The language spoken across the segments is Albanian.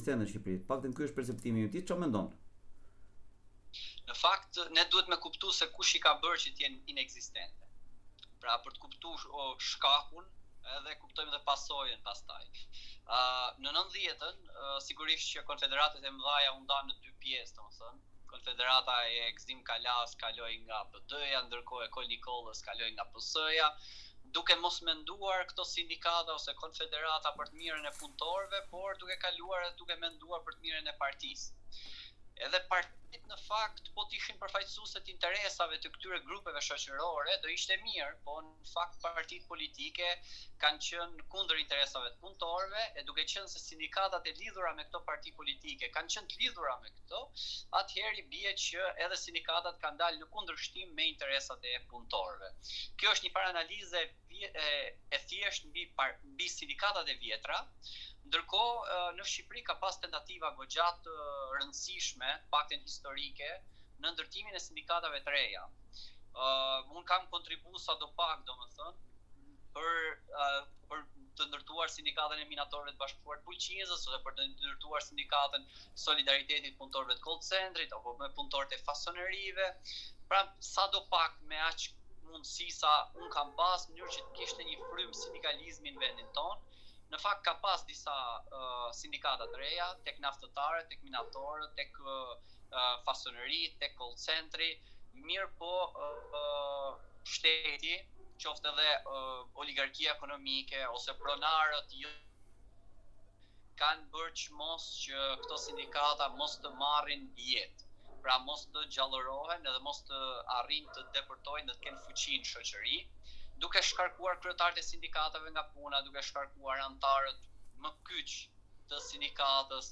inekzistente në Shqipëri. Paktën ky është perceptimi im. Ti çfarë mendon? Në fakt, ne duhet me kuptu se kush i ka bërë që t'jenë ineksistente. Pra, për të kuptu shkakun, edhe kuptojmë dhe pasojën pastaj. Në 90-ën, sigurisht që konfederatet e mëdhaja u ndanë në dy pjesë, domethënë. Konfederata e Gzim Kalas kaloi nga PD-ja, ndërkohë e Kol Nikollës kaloi nga PS-ja, duke mos menduar këto sindikata ose konfederata për të mirën e punëtorëve, por duke kaluar edhe duke menduar për të mirën e partisë. Edhe partitë në fakt po t'ishin përfaqësuese të interesave të këtyre grupeve shoqërore, do ishte mirë, po në fakt partitë politike kanë qenë kundër interesave të punëtorëve, e duke qenë se sindikatat e lidhura me këto parti politike kanë qenë të lidhura me këto, atëherë i bie që edhe sindikatat kanë dalë në kundërshtim me interesat e punëtorëve. Kjo është një paranalizë e thjeshtë mbi sindikatat e vjetra. Ndërkohë, në Shqipëri ka pas tentativa goxha të rëndësishme, paktën historike, në ndërtimin e sindikatave të reja. Unë kam kontribuar sadopak, domethënë, për të ndërtuar sindikatën e minatorëve të Bashkuar të Bujqizës, ose për të ndërtuar sindikatën Solidaritetit Punëtorëve të Call Centrit, apo me punëtorët e fasonerive. Pra, sadopak me aq mundësi sa unë kam pas, në mënyrë që të kishte një frym sindikalizmi në vendin tonë. Në fakt ka pas disa sindikata të reja, tek naftëtarët, tek minatorët, tek fasonerit, tek call centri, mirë po shteti, qoftë edhe oligarkia ekonomike ose pronarët kanë bërë çmos që këto sindikata mos të marrin jetë. Pra mos të gjallërohen edhe mos të arrijnë të depërtojnë dhe të kenë fuqi në shoqëri, duke shkarkuar kryetarët e sindikatave nga puna, duke shkarkuar anëtarët më kyç të sindikatës,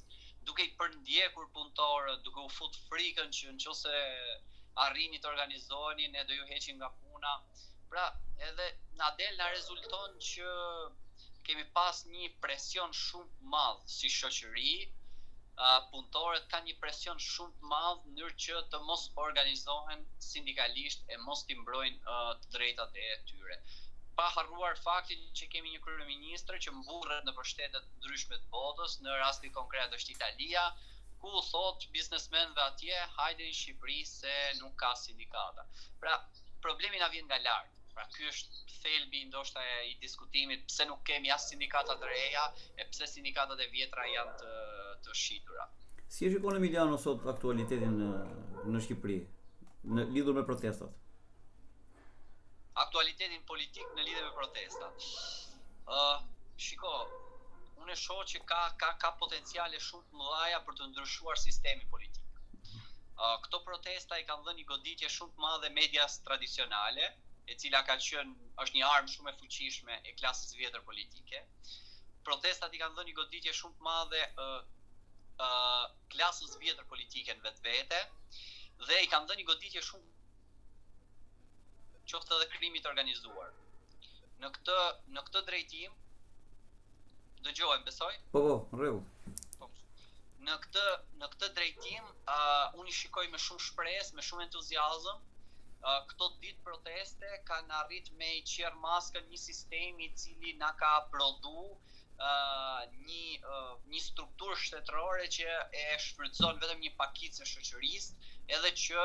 duke i përndjekur punëtorët, duke u fut frikën që nëse arrini të organizoheni, ne do ju heqim nga puna. Pra, edhe na rezulton që kemi pas një presion shumë të madh si shoqëri. Punëtorët kanë një presion shumë të madh në mënyrë që të mos organizohen sindikalisht e mos t'i mbrojnë të drejtat e tyre. Pa harruar faktin që kemi një kryeministër që mburret në shtetet ndryshme të botës, në rastin konkret është Italia, ku thot biznesmenëve atje, hajde në Shqipëri se nuk ka sindikata. Pra, problemi na vjen nga lart. Pra, ky është thelbi ndoshta i diskutimit pse nuk kemi as sindikata të reja e pse sindikatat e vjetra janë të shitura. Si e shikon Emiliano sot aktualitetin në Shqipëri, lidhur me protestat? Aktualitetin politik në lidhje me protestat. Shiko, unë e shoh që ka potenciale shumë të mëdha për të ndryshuar sistemi politik. Këto protesta i kanë dhënë një goditje shumë të madhe medias tradicionale, e cila është një armë shumë e fuqishme e klasës vjetër politike. Protestat i kanë dhënë një goditje shumë të madhe klasës vjetër politike në vetvete dhe i kanë dhënë një goditje shumë qoftë edhe krimit organizuar. Në këtë drejtim, dëgjohem, besoj? Po, rregull. Në këtë drejtim, unë i shikoj me shumë shpresë, me shumë entuziazëm. Këto ditë proteste kanë arrit me i qerr maskën një sistemi i cili na ka prodhu një strukturë shtetërore që e shfrytëzon vetëm një pakicë e shoqërisë, edhe që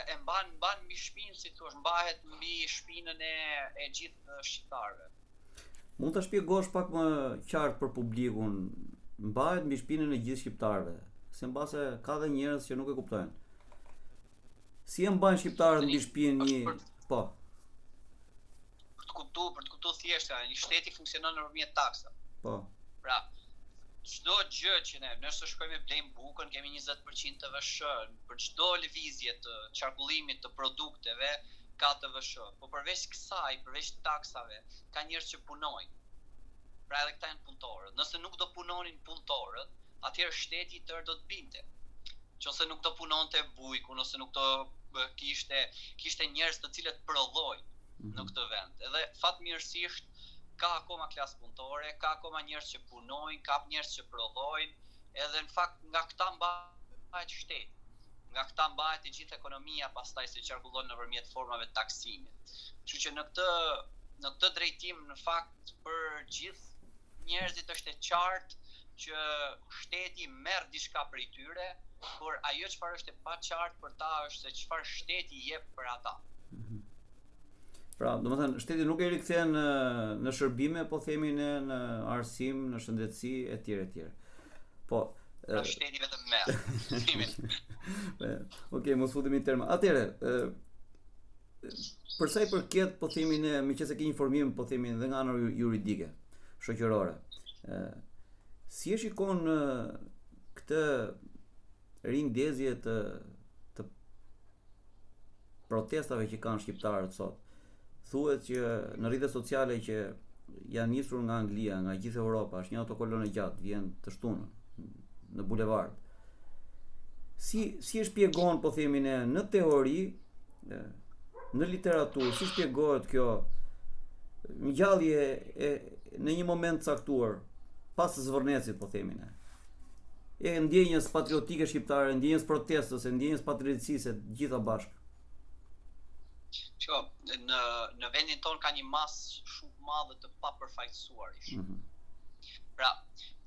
e mban mbi shpinën, si thua, mbahet mbi shpinën e gjithë shqiptarëve. Mund ta shpjegosh pak më qartë për publikun, mbahet mbi shpinën e gjithë shqiptarëve, se mbase ka dhe njerëz që nuk e kuptojnë. Si e mbajnë shqiptarët mbi shpinën një, po. Për të kuptuar thjesht, një shteti funksionon nëpërmjet taksave. Po. Pra, çdo gjë që nëse shkojmë blejmë bukën, kemi 20% TVSH, për çdo lëvizje të qarkullimit të produkteve ka TVSH. Po përveç kësaj, përveç taksave, ka njerëz që punojnë. Pra edhe këta janë punëtorët. Nëse nuk do punonin punëtorët, atëherë shteti tërë do të binte. Nëse nuk do punonte bujku, nëse nuk do kishte njerëz të cilët prodhojnë në këtë vend. Edhe fatmirësisht ka akoma klasë punëtore, ka akoma njerëz që punojnë, ka njerëz që prodhojnë, edhe në fakt nga këta mbahet shteti. Nga këta mbahet e gjithë ekonomia pastaj se qarkullon nëpërmjet formave të taksimit. Kështu që në këtë drejtim në fakt për gjithë njerëzit është e qartë që shteti merr diçka prej tyre, por ajo çfarë është e paqartë për ta është se çfarë shteti jep për ata. Pra, domethënë shteti nuk e rikthen në shërbime, po themi në arsim, në shëndetësi etj etj. Po, pra shteti vetëm merr. Okej, mos futemi në terma. Atëherë, për sa i përket, po themi ne, meqense ke informim, po themi edhe nga ana juridike, shoqërore. Si e shikon këtë rindezje të protestave që kanë shqiptarët sot? Thuhet që në rrjetet sociale që janë nisur nga Anglia, nga gjithë Europa, është një autokolon e gjatë, vjen të shtunën në bulevard. Si e shpjegon, po themi ne, në teori, në literaturë, si shpjegohet kjo ngjallje në një moment caktuar, pas zvërnecit, po themi ne, e ndjenjës patriotike shqiptare, ndjenjës protestës, ndjenjës patriotësisë, gjitha bashkë? Në vendin tonë ka një masë shumë madhe të papërfaqësuarish. Pra,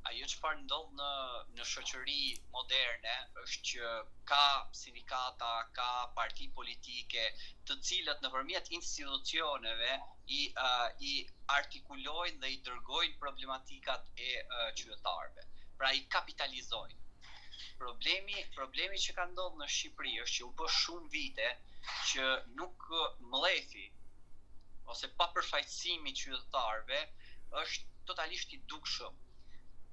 ajo çfarë ndodh në shoqëri moderne është që ka sindikata, ka parti politike, të cilët nëpërmjet institucioneve i artikulojnë dhe i dërgojnë problematikat e qytetarëve. Pra i kapitalizojnë. Problemi që ka ndodhur në Shqipëri është që u bë shumë vite që nuk mlefi ose papërfaqësimi i qytetarëve është totalisht i dukshëm.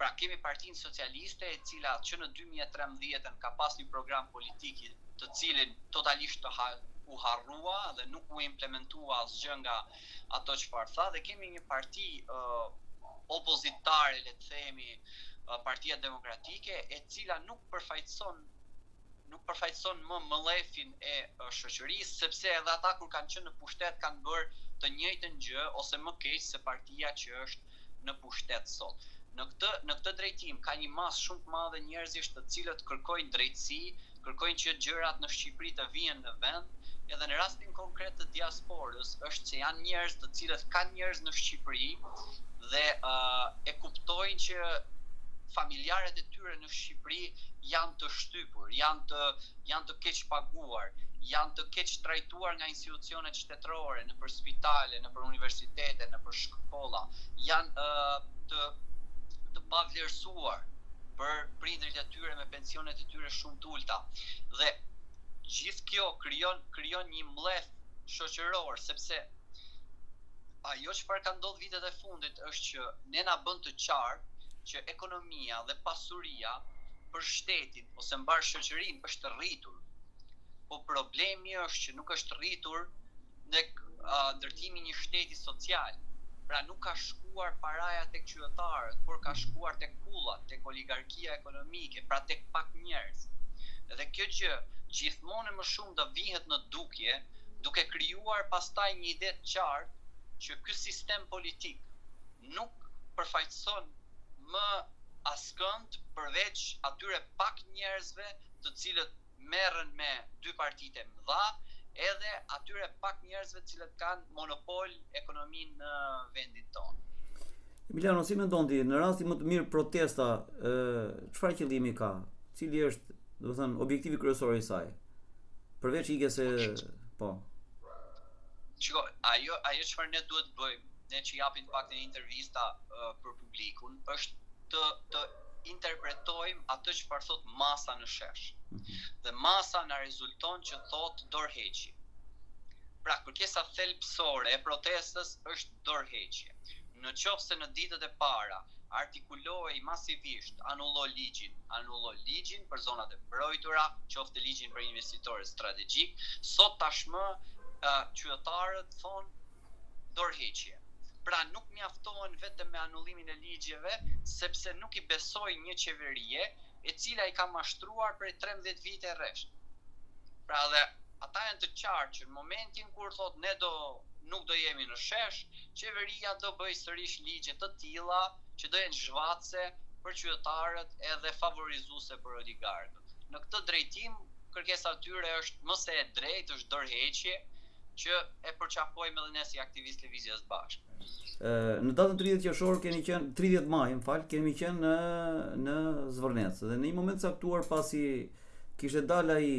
Pra kemi Partinë Socialiste e cila që në 2013 ka pas një program politik të cilin totalisht u harrua dhe nuk u implementua asgjë nga ato çfarë tha, dhe kemi një parti opozitare, le të themi, Partia Demokratike, e cila nuk përfaqëson më mllefin e shoqërisë, sepse edhe ata kur kanë qenë në pushtet kanë bërë të njëjtën gjë ose më keq se partia që është në pushtet sot. Në këtë drejtim ka një masë shumë të madhe njerëzish të cilët kërkojnë drejtësi, kërkojnë që gjërat në Shqipëri të vijen në vend, edhe në rastin konkret të diasporës është që janë njerëz të cilët kanë njerëz në Shqipëri dhe e kuptojnë që familjarët e tyre në Shqipëri janë të shtypur, janë të keq paguar, janë të keq trajtuar nga institucionet shtetërore, nëpër spitale, nëpër universitete, nëpër shkolla, janë të pavlerësuar për prindrit e tyre me pensionet e tyre shumë të ulta. Dhe gjithë kjo krijon një mllef shoqëror, sepse ajo çfarë ka ndodhur vitet e fundit është që ne na bën të qartë që ekonomia dhe pasuria për shtetin ose mbar shoqërinë është rritur. Po problemi është që nuk është rritur në ndërtimi një shteti social. Pra nuk ka shkuar paraja tek qytetarët, por ka shkuar tek kullat, tek oligarkia ekonomike, pra tek pak njerëz. Dhe kjo gjë gjithmonë më shumë do vihet në dukje, duke krijuar pastaj një ide të qartë që ky sistem politik nuk përfaqëson më askënd përveç atyre pak njerëzve të cilët merren me dy partitë e mëdha, edhe atyre pak njerëzve të cilët kanë monopol ekonominë në vendin tonë. Emiliano, si mendon ti, në rastin më të mirë protesta, çfarë qëllimi ka? Cili është, domethënë, objektivi kryesor i saj? Përveç ikjes së, po. Shiko, ajo çfarë ne duhet bëjmë, ne që japim pak në intervista për publikun, është të interpretojmë atë çfarë thot masa në shesh. Dhe masa na rezulton që thot dorëheqje. Pra, kërkesa thelbësore e protestës është dorëheqje. Në qoftë se në ditët e para artikulohej masivisht anullo ligjin për zonat e mbrojtura, qoftë ligjin për investitorët strategjik, sot tashmë qytetarët thonë dorëheqje. Pra nuk mjaftohen vetëm me anullimin e ligjeve, sepse nuk i besojnë një qeverie e cila i ka mashtruar për 13 vite rresht. Pra dhe ata janë të qartë që në momentin kur thot ne nuk do jemi në shesh, qeveria do bëj sërish ligje të tilla që do jenë zhvatse për qytetarët edhe favorizuese për oligarkët. Në këtë drejtim, kërkesa e tyre është më se e drejtë, është dorëheqje, që e përqafojmë edhe ne si aktivist lëvizjes bashkë. Në datën 30 qershor 30 maj, kemi qenë në Zvërnec dhe në një moment caktuar pasi kishte dalë ai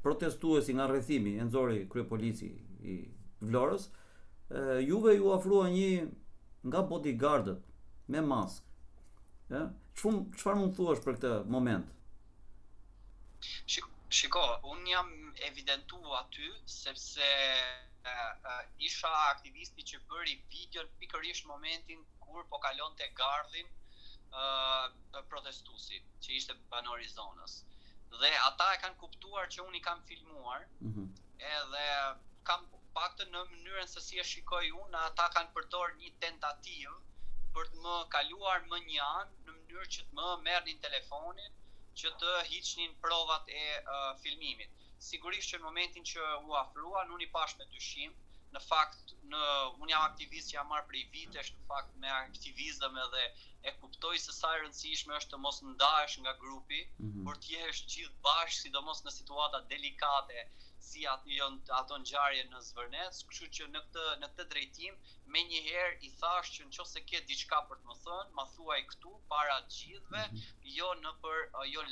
protestuesi nga rrethimi, e nxori kryepolici i Vlorës, juve ju ofrua një nga bodyguardët me maskë. Çfarë mund thuash për këtë moment? Shiko, unë jam evidentu aty sepse isha aktivisti që bëri video pikërisht momentin kur po kalonte gardhin protestuesi, që ishte banori i zonës. Dhe ata e kanë kuptuar që unë i kam filmuar, edhe kam paktën në mënyrën se si e shikoj unë, ata kanë përdorur një tentativë për të më kaluar më një anë në mënyrë që të më merrnin telefonin, që të hiqnin provat e filmimit. Sigurisht që në momentin që u afruan, unë i pash me dyshim. Në fakt, unë jam aktivist që jam marrë prej vitesh në fakt me aktivizëm edhe e kuptoj se sa e rëndësishme është të mos ndahesh nga grupi, por të jesh gjithë bashkë, sidomos në situata delikate si ato ngjarje në Zvërnec, kështu që në këtë drejtim menjëherë i thash që nëse ke diçka për të më thënë, ma thuaj këtu para të gjithëve, jo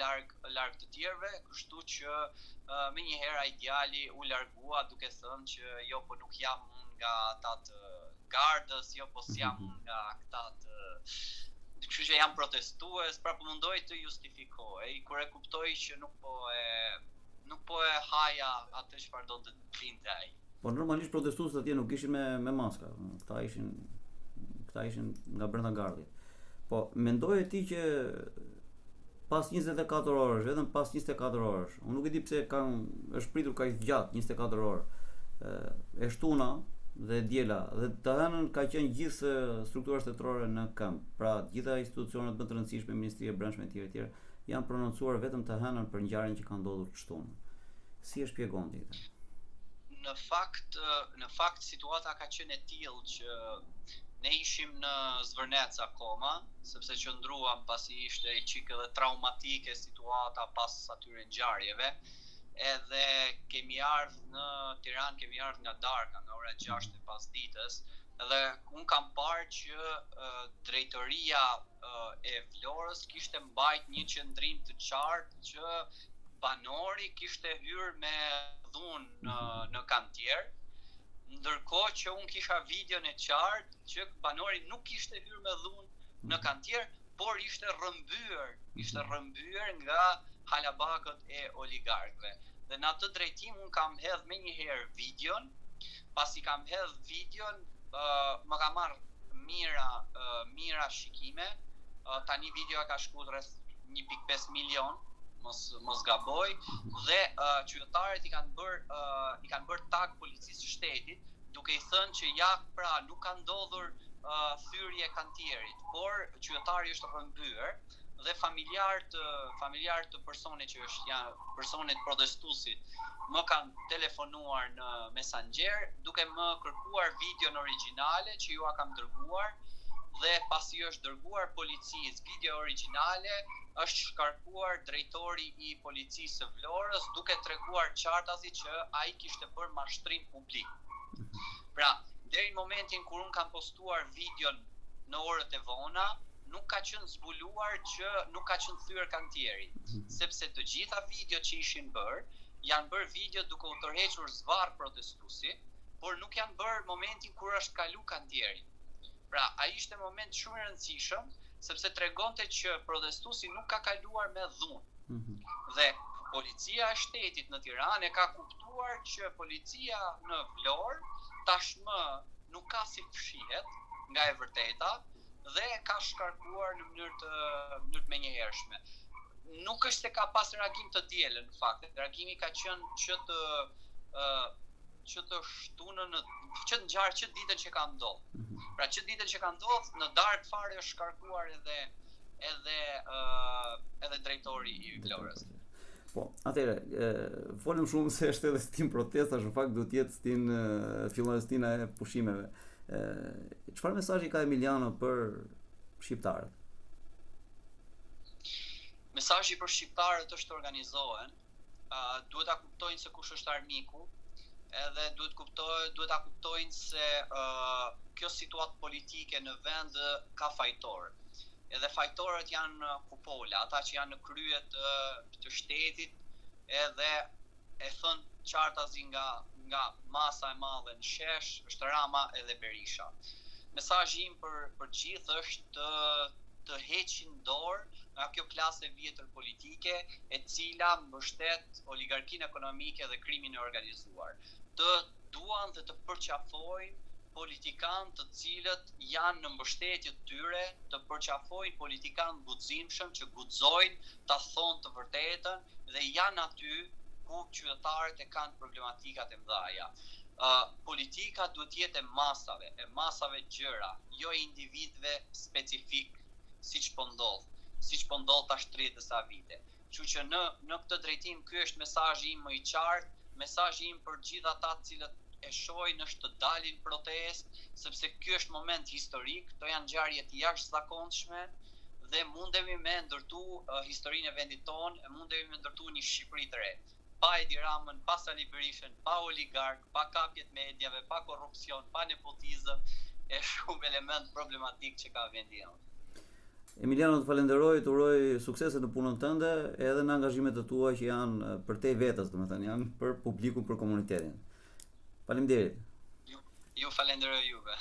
larg të tjerëve, kështu që menjëherë ai djali u largua duke thënë që jo, po nuk jam nga ata të gardës, jo, po s'jam nga ata të kështu që jam protestues, pra po mundoj të justifikoj, kur e kuptoj që nuk po e haja atë çfarë do të binte ai. Po normalisht protestuesit atje nuk ishin me maska, këta ishin nga brenda gardit. Po mendoje ti që pas 24 orësh, vetëm pas 24 orësh, unë nuk e di pse është pritur kaq gjatë 24 orë, e shtuna dhe djela dhe të hënën ka qenë gjithë struktura shtetërore në këmbë. Pra gjitha institucionet më të rëndësishme, Ministria e Brendshme etj. Janë prononcuar vetëm të hënën për ngjarjen që ka ndodhur të shtunë. Si e shpjegon ti këtë? Në fakt situata ka qenë e tillë që ne ishim në Zvërnec akoma, sepse qëndruam pasi ishte i çik edhe traumatike situata pas atyre ngjarjeve. Edhe kemi ardhur në Tiranë, kemi ardhur nga darka, nga ora 6 e pasditës, edhe unë kam parë që drejtoria e Vlorës kishte mbajt një qendrim të qartë që banori kishte hyrë me dhunë në kantier, ndërkohë që unë kisha videon e qartë që banori nuk kishte hyrë me dhunë në kantier, por ishte rrëmbyer nga halabakët e oligarkëve. Dhe në atë drejtim unë kam hedh menjëherë videon, pasi kam hedh videon, më ka marrë mira shikime. Tani video ka shkuar rreth 1.5 milion, mos gaboj, dhe qytetarët i kanë bërë tag policisë së shtetit, duke i thënë që ja, pra, nuk ka ndodhur thyrje kantierit, por qytetari është rrëmbyer dhe familjar të personit që janë personit protestuesit më kanë telefonuar në Messenger duke më kërkuar videon origjinale që ju a kam dërguar, dhe pasi është dërguar policisë video origjinale, është shkarkuar drejtori i policisë së Vlorës duke treguar qartasi që ai kishte bërë mashtrim publik. Pra, deri në momentin kur unë kam postuar videon në orët e vona, nuk ka qenë zbuluar që nuk ka qenë thyer kantieri, sepse të gjitha videot që ishin bërë, janë bërë video duke u tërhequr zvarr protestuesi, por nuk janë bërë momentin kur është kalu kantieri. Pra, ai ishte moment shumë i rëndësishëm, sepse tregonte që protestuesi nuk ka kaluar me dhunë. Dhe policia e shtetit në Tiranë e ka kuptuar që policia në Vlorë tashmë nuk ka si fshihet nga e vërteta dhe ka shkarkuar në mënyrë të menjëhershme. Nuk është se ka pas reagim të dielën, në fakt. Reagimi ka qenë që të shtunën që të ngjarë që ditën që ka ndodhur. Pra që ditën që ka ndodhur, në darkë fare është shkarkuar edhe drejtori i Vlorës. Po, atëre, folëm shumë se është edhe stin protestash, në fakt do të jetë fillon stina e pushimeve. Çfarë mesazhi ka Emiliano për shqiptarët? Mesazhi për shqiptarët është të organizohen, duhet ta kuptojnë se kush është armiku, edhe duhet ta kuptojnë se kjo situatë politike në vend ka fajtorë. Edhe fajtorët janë kupola, ata që janë në krye të shtetit, edhe e thën qartazi nga masa e madhe në shesh, është Rama edhe Berisha. Mesazhi im për gjithë është të heqin dorë nga kjo klasë e vjetër politike, e cila mbështet oligarkinë ekonomike dhe krimin e organizuar. Të duan dhe të përqafojnë politikanë të cilët janë në mbështetje të tyre, të përqafojnë politikanë guximshëm që guxojnë ta thonë të vërtetën dhe janë aty ku qytetarët e kanë problematikat e mëdha. Politika duhet jetë e masave gjëra, jo individëve specifik, siç po ndodh tash 30 sa vite. Kështu që në këtë drejtim ky është mesazhi im më i qartë, mesazhi im për gjithë ata të cilët e shohin është të dalin protestë, sepse ky është moment historik, këto janë ngjarje të jashtëzakonshme dhe mundemi me ndërtu historinë e vendit tonë, mundemi me ndërtu një Shqipëri të re. Pa Edi Ramën, pa Sali Berishën, pa oligark, pa kapjet mediave, pa korrupsion, pa nepotizëm, e shumë element problematik që ka vendi jonë. Emiliano, të falenderoj, të uroj suksese në punën tënde, edhe në angazhimet të tua që janë për te vetës, domethënë janë për publikun, për komunitetin. Faleminderit. Ju falenderoj juve.